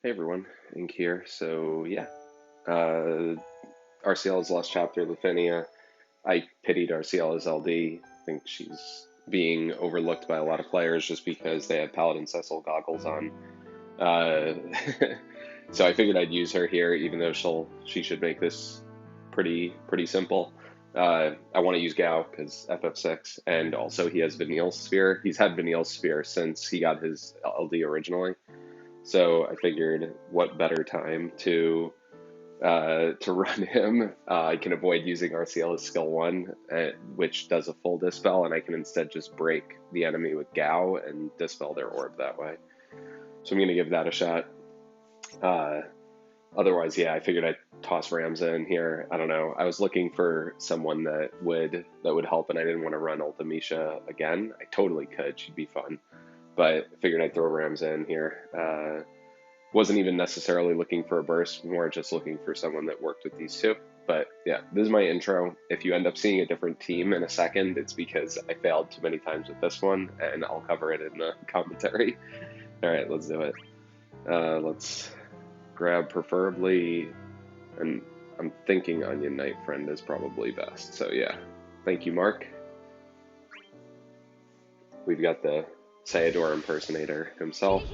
Hey everyone, Ink here. So yeah, Arciela's lost chapter, Lufinia. I pitied Arciela's LD. I think she's being overlooked by a lot of players just because they have Paladin Cecil goggles on. Uh, so I figured I'd use her here, even though she should make this pretty simple. I want to use Gao because FF6, and also he has Vanille's Sphere. He's had Vanille's Sphere since he got his LD originally. So I figured, what better time to run him? I can avoid using Arciela's skill 1, which does a full dispel, and I can instead just break the enemy with Gao and dispel their orb that way. So I'm going to give that a shot. Uh, Otherwise, yeah, I figured I'd toss Ramza in here. I don't know. I was looking for someone that would help, and I didn't want to run Ultimisha again. I totally could. She'd be fun. But I figured I'd throw Ramza in here. Wasn't even necessarily looking for a burst, more just looking for someone that worked with these two. But yeah, this is my intro. If you end up seeing a different team in a second, it's because I failed too many times with this one, and I'll cover it in the commentary. All right, let's do it. Let's grab preferably, and I'm thinking Onion Knight Friend is probably best. So yeah, thank you, Mark. We've got the Sayador impersonator himself.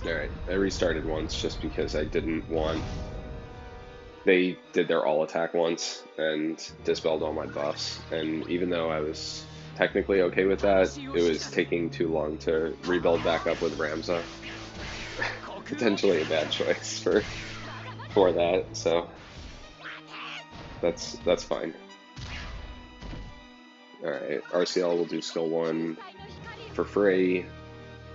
Alright, I restarted once just because I didn't want... They did their all attack once and dispelled all my buffs, and even though I was technically okay with that, it was taking too long to rebuild back up with Ramza. Potentially a bad choice for that, so that's fine. Alright, RCL will do skill 1 for free,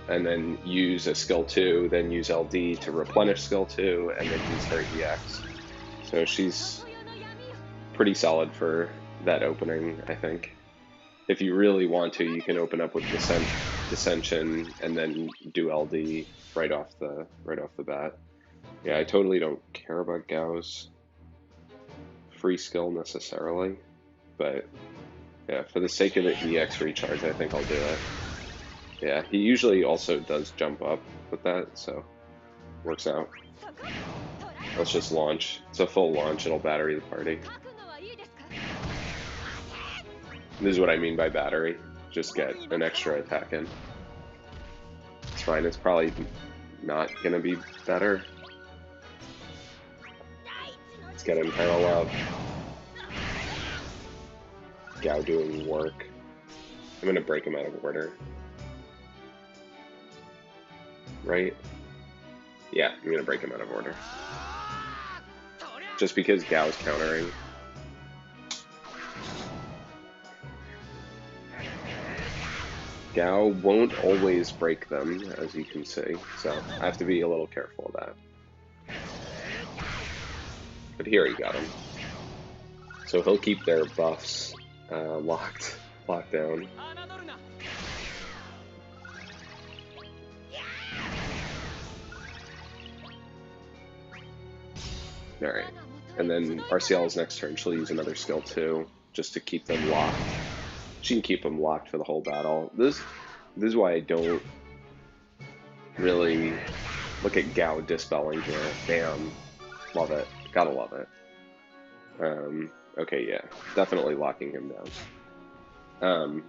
and then use a skill 2, then use LD to replenish skill 2, and then use her EX. So she's pretty solid for that opening, I think. If you really want to, you can open up with Dissension and then do LD right off the bat. Yeah, I totally don't care about Gao's free skill necessarily, but yeah, for the sake of the EX recharge, I think I'll do it. Yeah, he usually also does jump up with that, so works out. Let's just launch. It's a full launch, it'll battery the party. This is what I mean by battery. Just get an extra attack in. It's fine, it's probably not gonna be better. Let's get him parallel. Gao doing work. I'm gonna break him out of order. Right? Yeah, I'm gonna break him out of order. Just because Gao's countering. Gao won't always break them, as you can see, so I have to be a little careful of that. But here he got him. So he'll keep their buffs locked down. Alright, and then Arciela's next turn, she'll use another skill 2, just to keep them locked. She can keep them locked for the whole battle. This is why I don't really look at Gao dispelling here. Damn, love it, gotta love it. Okay, yeah, definitely locking him down.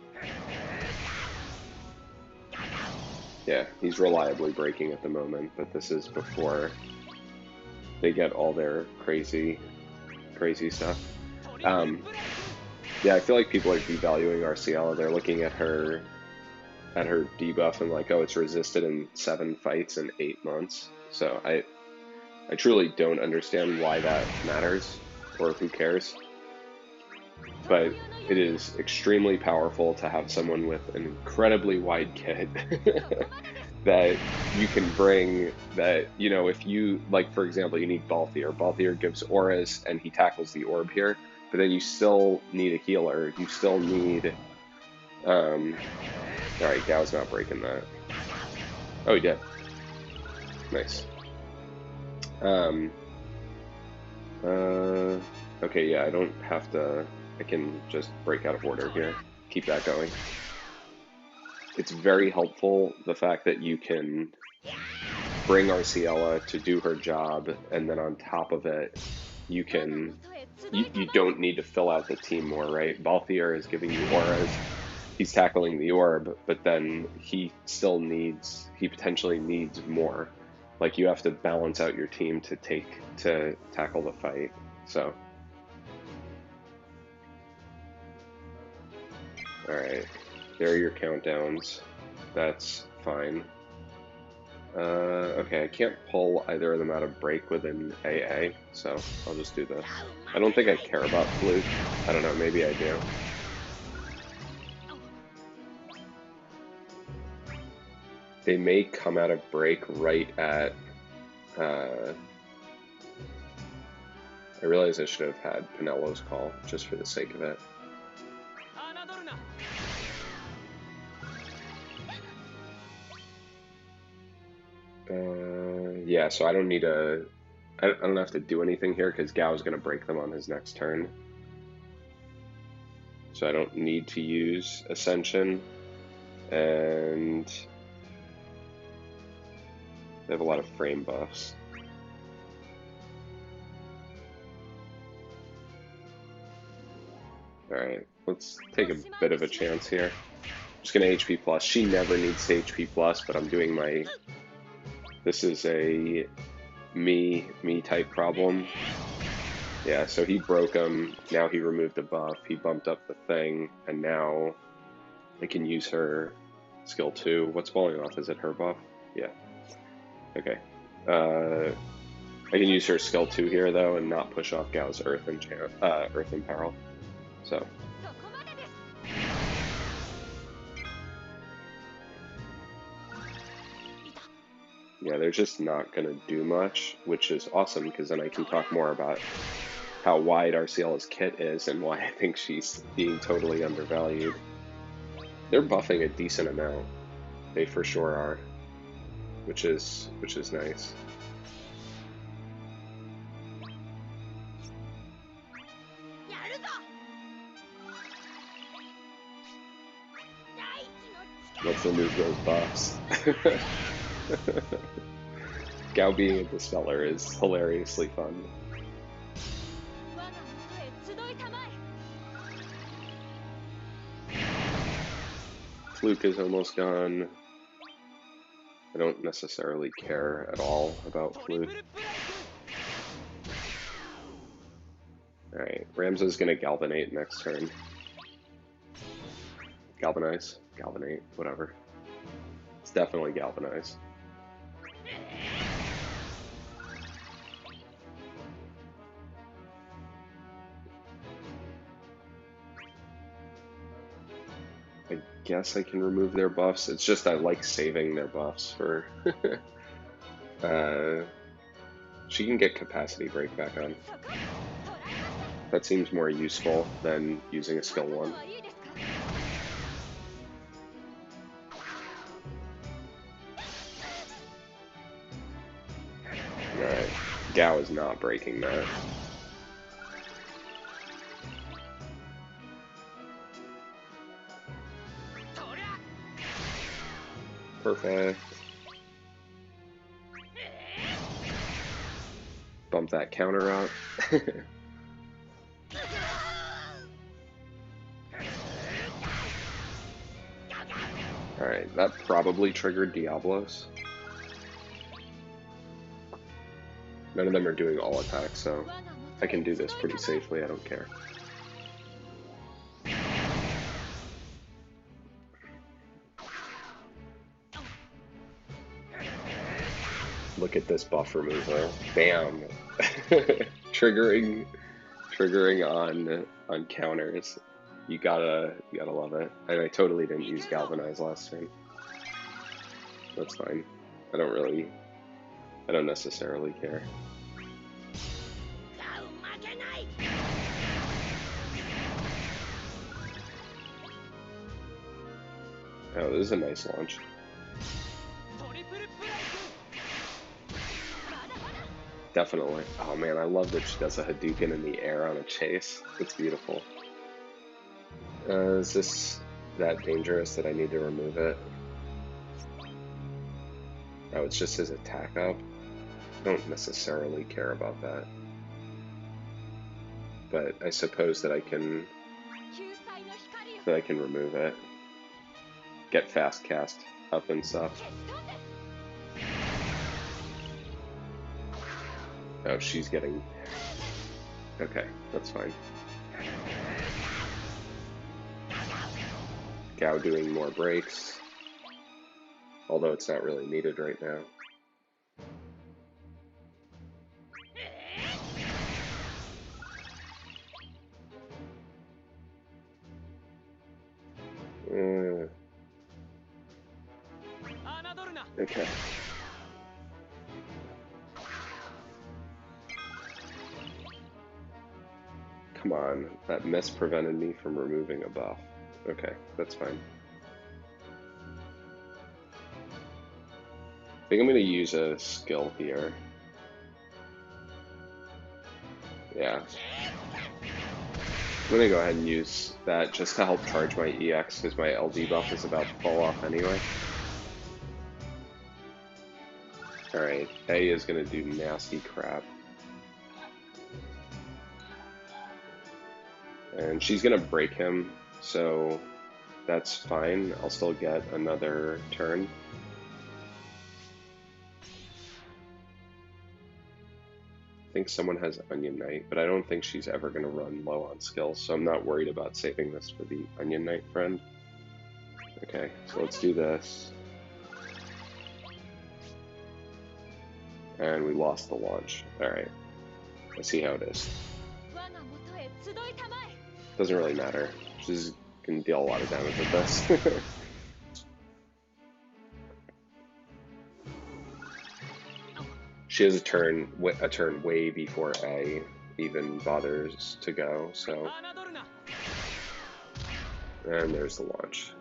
Yeah, he's reliably breaking at the moment, but this is before they get all their crazy stuff. Yeah, I feel like people are devaluing Arciela. They're looking at her debuff and like, oh, it's resisted in 7 fights in 8 months. So I truly don't understand why that matters, or who cares. But it is extremely powerful to have someone with an incredibly wide kit that you can bring, that, you know, if you, like, for example, you need Balthier. Balthier gives auras and he tackles the orb here, but then you still need a healer. You still need, alright, Gao's not breaking that. Oh, he did. Nice. Okay, yeah, I don't have to, I can just break out of order here. Keep that going. It's very helpful, the fact that you can bring Arciela to do her job, and then on top of it, you can you don't need to fill out the team more, right? Balthier is giving you auras. He's tackling the orb, but then he potentially needs more. Like you have to balance out your team to tackle the fight. So, all right, there are your countdowns. That's fine. Okay, I can't pull either of them out of break within AA, so I'll just do this. I don't think I care about Fluke. I don't know, maybe I do. They may come out of break right at... I realize I should have had Pinello's call, just for the sake of it. Yeah, so I don't need a... I don't have to do anything here because Gao's going to break them on his next turn. So I don't need to use Ascension. And they have a lot of frame buffs. Alright, let's take a bit of a chance here. I'm just going to HP plus. She never needs to HP plus, but I'm doing my... This is a me type problem. Yeah, so he broke him, now he removed a buff, he bumped up the thing, and now I can use her skill 2. What's falling off? Is it her buff? Yeah. Okay. I can use her skill 2 here, though, and not push off Gao's Earth and Peril. So. Yeah, they're just not going to do much, which is awesome, because then I can talk more about how wide Arciela's kit is and why I think she's being totally undervalued. They're buffing a decent amount. They for sure are, which is nice. Let's remove those buffs. Gao being a Dispeller is hilariously fun. Fluke is almost gone. I don't necessarily care at all about Fluke. Alright, Ramza's gonna Galvanate next turn. Galvanize? Galvanate, whatever. It's definitely Galvanize. I guess I can remove their buffs. It's just I like saving their buffs for... she can get Capacity Break back on. That seems more useful than using a skill 1. Alright, Gao is not breaking that. Perfect. Bump that counter up. Alright, that probably triggered Diablos. None of them are doing all attacks, so I can do this pretty safely, I don't care. Look at this buff removal. Bam! triggering on counters. You gotta love it. And I totally didn't use Galvanize last turn. That's fine. I don't necessarily care. Oh, this is a nice launch. Definitely. Oh man, I love that she does a Hadouken in the air on a chase. It's beautiful. Is this that dangerous that I need to remove it? Oh, it's just his attack up. I don't necessarily care about that. But I suppose that I can remove it. Get fast cast up and stuff. Oh, she's getting... Okay, that's fine. Gao doing more breaks. Although it's not really needed right now. Okay. Come on, that miss prevented me from removing a buff. Okay, that's fine. I think I'm going to use a skill here. Yeah. I'm going to go ahead and use that just to help charge my EX because my LD buff is about to fall off anyway. Alright, A is going to do nasty crap. And she's going to break him, so that's fine. I'll still get another turn. I think someone has Onion Knight, but I don't think she's ever going to run low on skills, so I'm not worried about saving this for the Onion Knight friend. Okay, so let's do this. And we lost the launch. Alright, let's see how it is. Doesn't really matter. She's going to deal a lot of damage with this. She has a turn way before A even bothers to go, so... And there's the launch.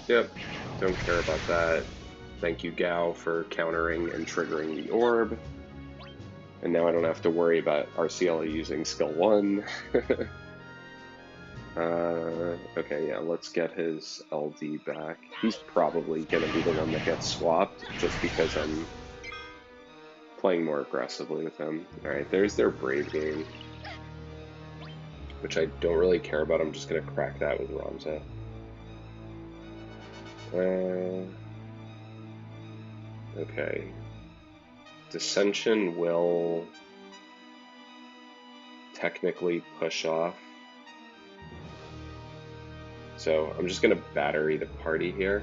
Yep, don't care about that. Thank you, Gao, for countering and triggering the orb. And now I don't have to worry about Arciela using skill 1. Okay, yeah, let's get his LD back. He's probably gonna be the one that gets swapped, just because I'm playing more aggressively with him. Alright, there's their Brave game, which I don't really care about. I'm just gonna crack that with Ramza. Okay. Dissension will technically push off. So I'm just gonna battery the party here.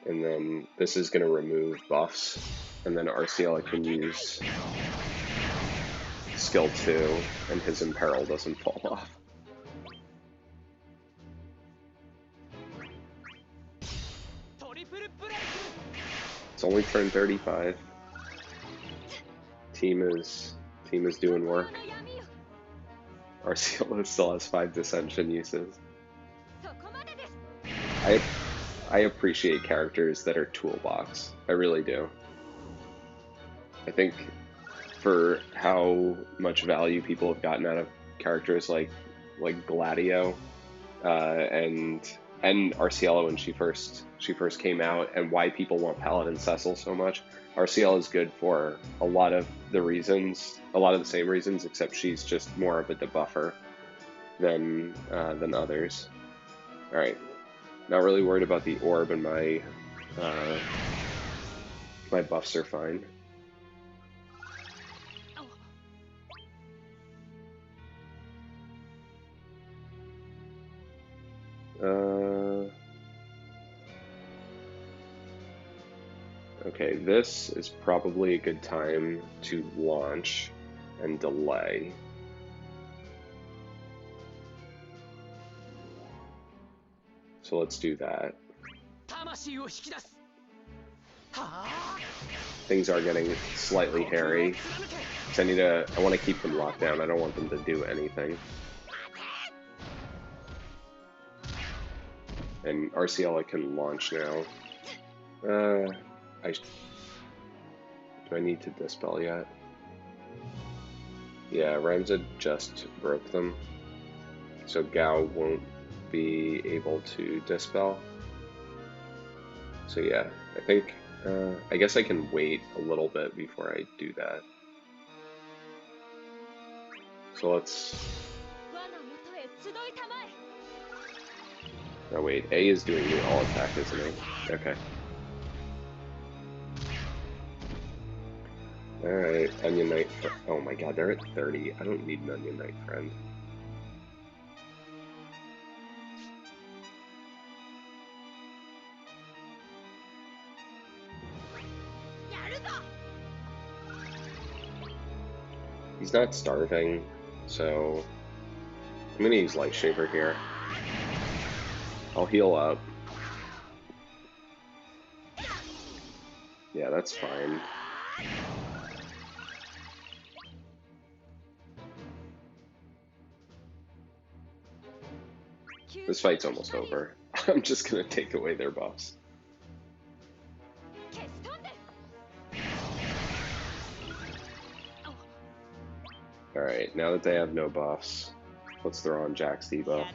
And then this is gonna remove buffs, and then Arciela can use skill 2, and his Imperil doesn't fall off. It's only turn 35. Team is doing work. Arciela still has 5 Dissension uses. I appreciate characters that are toolbox. I really do. I think for how much value people have gotten out of characters like Gladio and Arciela when she first came out, and why people want Paladin Cecil so much. Arciela is good for a lot of the same reasons, except she's just more of a debuffer than others. All right, not really worried about the orb, and my buffs are fine. Okay, this is probably a good time to launch and delay. So let's do that. Things are getting slightly hairy. I want to keep them locked down. I don't want them to do anything. And Arciela can launch now. Do I need to dispel yet? Yeah, Ramza just broke them, so Gao won't be able to dispel. So yeah, I think, I guess I can wait a little bit before I do that. So let's... Oh wait, A is doing the all attack, isn't it? Okay. Alright, Onion Knight. Oh my god, they're at 30. I don't need an Onion Knight friend. He's not starving, so I'm gonna use Light Shaver here. I'll heal up. Yeah, that's fine. This fight's almost over. I'm just gonna take away their buffs. Alright, now that they have no buffs, let's throw on Jack's debuff.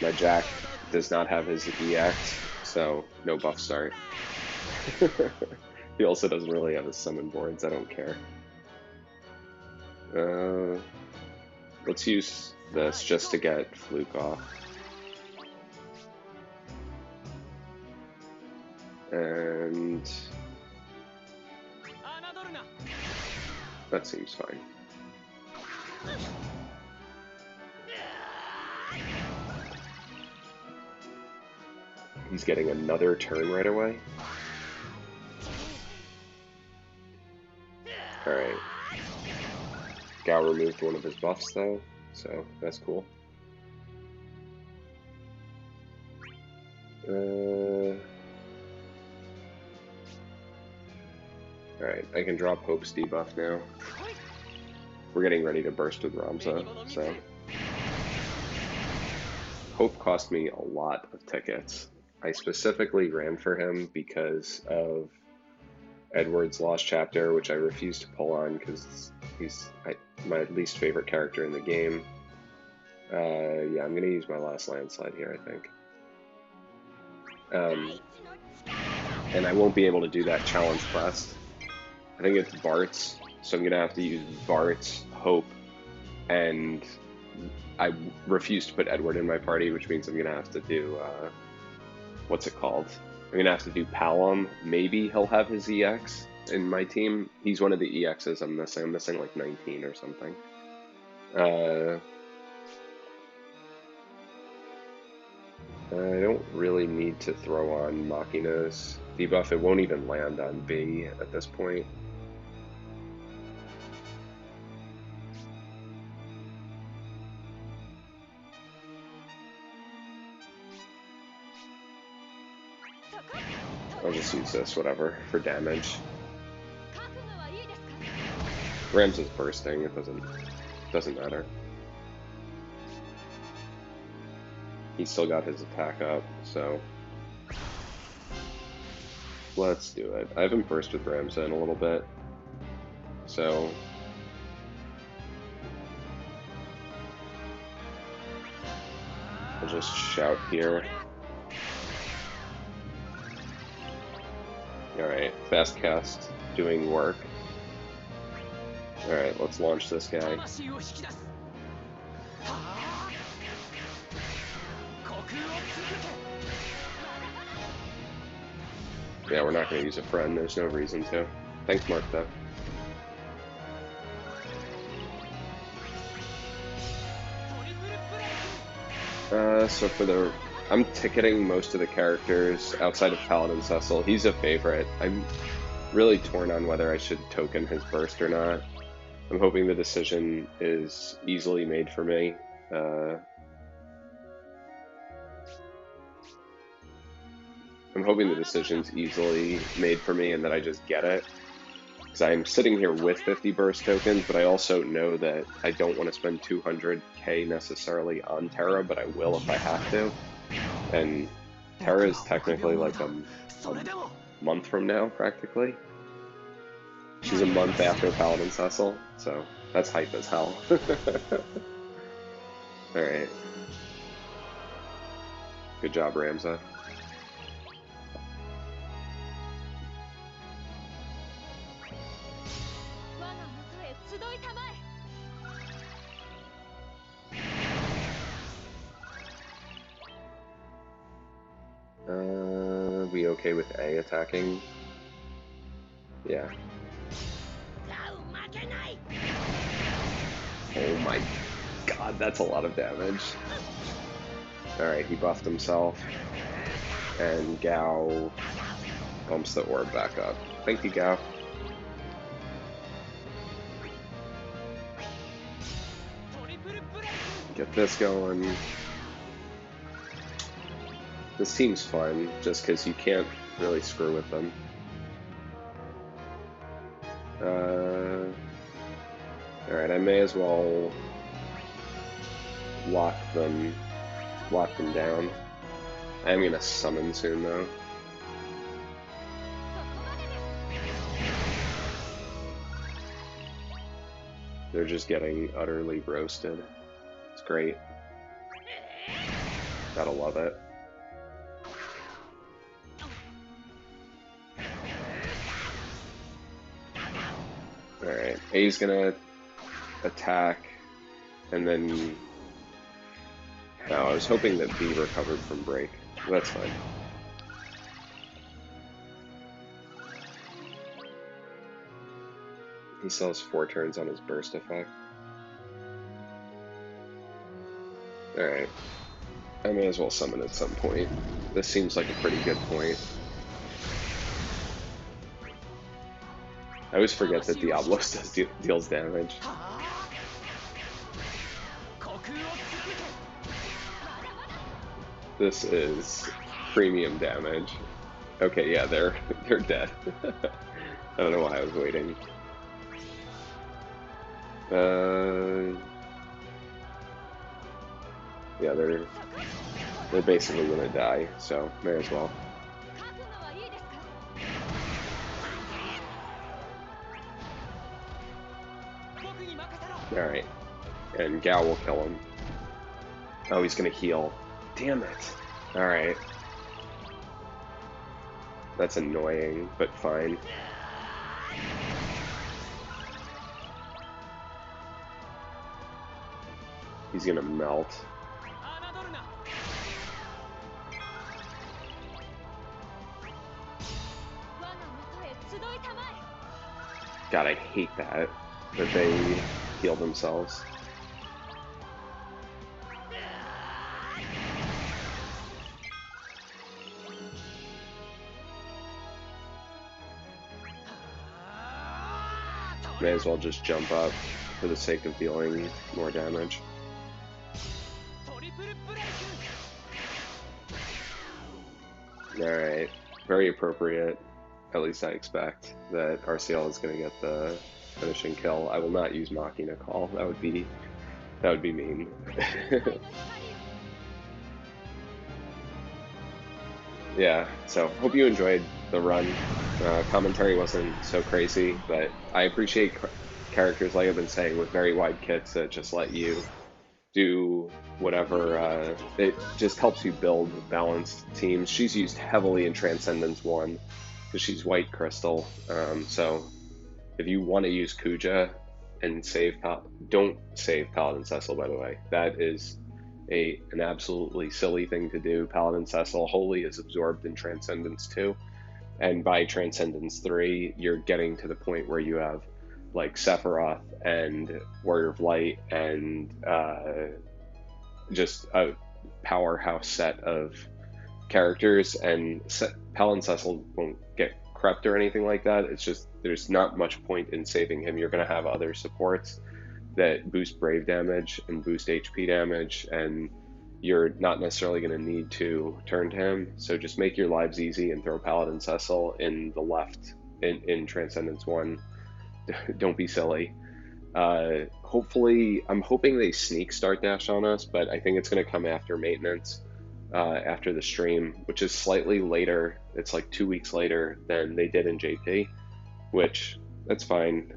My Jack does not have his EX, so no buff start. He also doesn't really have his summon boards, I don't care. Let's use this just to get Fluke off. And that seems fine. He's getting another turn right away. Alright. Gao removed one of his buffs though, so that's cool. Alright, I can drop Hope's debuff now. We're getting ready to burst with Ramza, so... Hope cost me a lot of tickets. I specifically ran for him because of Edward's Lost Chapter, which I refused to pull on because he's my least favorite character in the game. Yeah, I'm going to use my last landslide here, I think. And I won't be able to do that challenge quest. I think it's Bart's, so I'm going to have to use Bart's, Hope, and I refuse to put Edward in my party, which means I'm going to have to do, what's it called? I'm going to have to do Palom. Maybe he'll have his EX in my team. He's one of the EXs I'm missing. I'm missing like 19 or something. I don't really need to throw on Machina's debuff. It won't even land on B at this point. I'll just use this, whatever, for damage. Rams is bursting, it doesn't matter. He's still got his attack up, so let's do it. I haven't burst with Ramza in a little bit, so I'll just shout here. Alright, fast cast doing work. Alright, let's launch this guy. Yeah, we're not going to use a friend, there's no reason to. Thanks, Mark, though. So for the... I'm ticketing most of the characters outside of Paladin Cecil. He's a favorite. I'm really torn on whether I should token his burst or not. I'm hoping the decision is easily made for me. I'm hoping the decision's easily made for me and that I just get it. Because I'm sitting here with 50 burst tokens, but I also know that I don't want to spend 200k necessarily on Terra, but I will if I have to. And Terra is technically like a month from now, practically. She's a month after Paladin Cecil, so that's hype as hell. Alright. Good job, Ramza. We okay with A attacking? Yeah. Oh my god, that's a lot of damage. Alright, he buffed himself. And Gao bumps the orb back up. Thank you, Gao. Get this going. This team's fun, just because you can't really screw with them. Alright, I may as well lock them down. I'm gonna summon soon, though. They're just getting utterly roasted. It's great. Gotta love it. Alright, A's gonna attack, and then... No, I was hoping that B recovered from break. That's fine. He still has 4 turns on his burst effect. Alright. I may as well summon at some point. This seems like a pretty good point. I always forget that Diablos deals damage. This is premium damage. Okay, yeah, they're dead. I don't know why I was waiting. Yeah, they're basically gonna die, so may as well. Alright. And Gao will kill him. Oh, he's gonna heal. Damn it. Alright. That's annoying, but fine. He's gonna melt. God, I hate that they heal themselves. May as well just jump up for the sake of dealing more damage. Alright, very appropriate. At least I expect that Arciela is going to get the finishing kill. I will not use Machina Call. That would be mean. Yeah, so hope you enjoyed the run. Commentary wasn't so crazy, but I appreciate characters, like I've been saying, with very wide kits that just let you do whatever. It just helps you build balanced teams. She's used heavily in Transcendence 1 because she's white crystal. So if you want to use Kuja and save, don't save Paladin Cecil, by the way. That is an absolutely silly thing to do. Paladin Cecil wholly is absorbed in Transcendence 2, and by Transcendence 3, you're getting to the point where you have like Sephiroth and Warrior of Light and just a powerhouse set of characters, and Paladin Cecil won't get crept or anything like that. It's just there's not much point in saving him. You're going to have other supports that boost Brave damage and boost HP damage, and you're not necessarily going to need to turn to him. So just make your lives easy and throw Paladin Cecil in the left in Transcendence 1. Don't be silly. Hopefully, I'm hoping they sneak Start Dash on us, but I think it's going to come after maintenance, after the stream, which is slightly later. It's like 2 weeks later than they did in JP, which That's fine.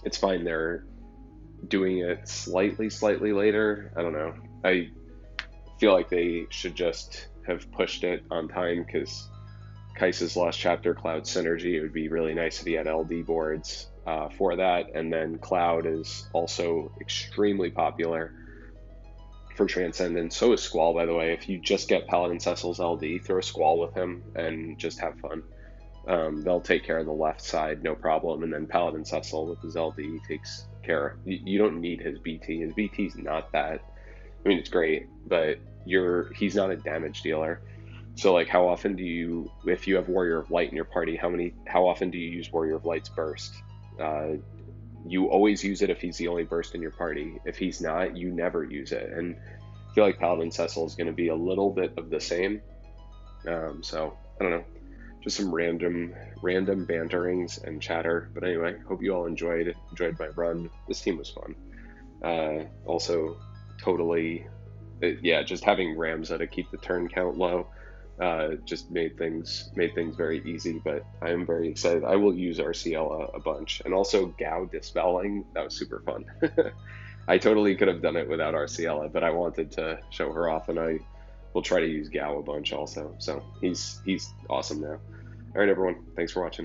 It's fine. They're doing it slightly later. I don't know. I feel like they should just have pushed it on time because Kais's Lost Chapter Cloud Synergy, it would be really nice if he had LD boards for that. And then Cloud is also extremely popular for Transcendence. So is Squall, by the way. If you just get Paladin Cecil's LD, throw Squall with him and just have fun. They'll take care of the left side, no problem. And then Paladin Cecil with his LD takes care. You don't need his BT. His BT's not that. I mean, it's great, but he's not a damage dealer. So like, how often do you, if you have Warrior of Light in your party, how often do you use Warrior of Light's burst? You always use it if he's the only burst in your party. If he's not, you never use it. And I feel like Paladin Cecil is going to be a little bit of the same. So I don't know, just some random banterings and chatter. But anyway, hope you all enjoyed my run. This team was fun. Also, totally, yeah, just having Ramza to keep the turn count low just made things very easy. But I am very excited. I will use Arciela a bunch, and also Gao dispelling. That was super fun. I totally could have done it without Arciela, but I wanted to show her off, and I will try to use Gao a bunch also. So he's awesome now. All right, everyone. Thanks for watching.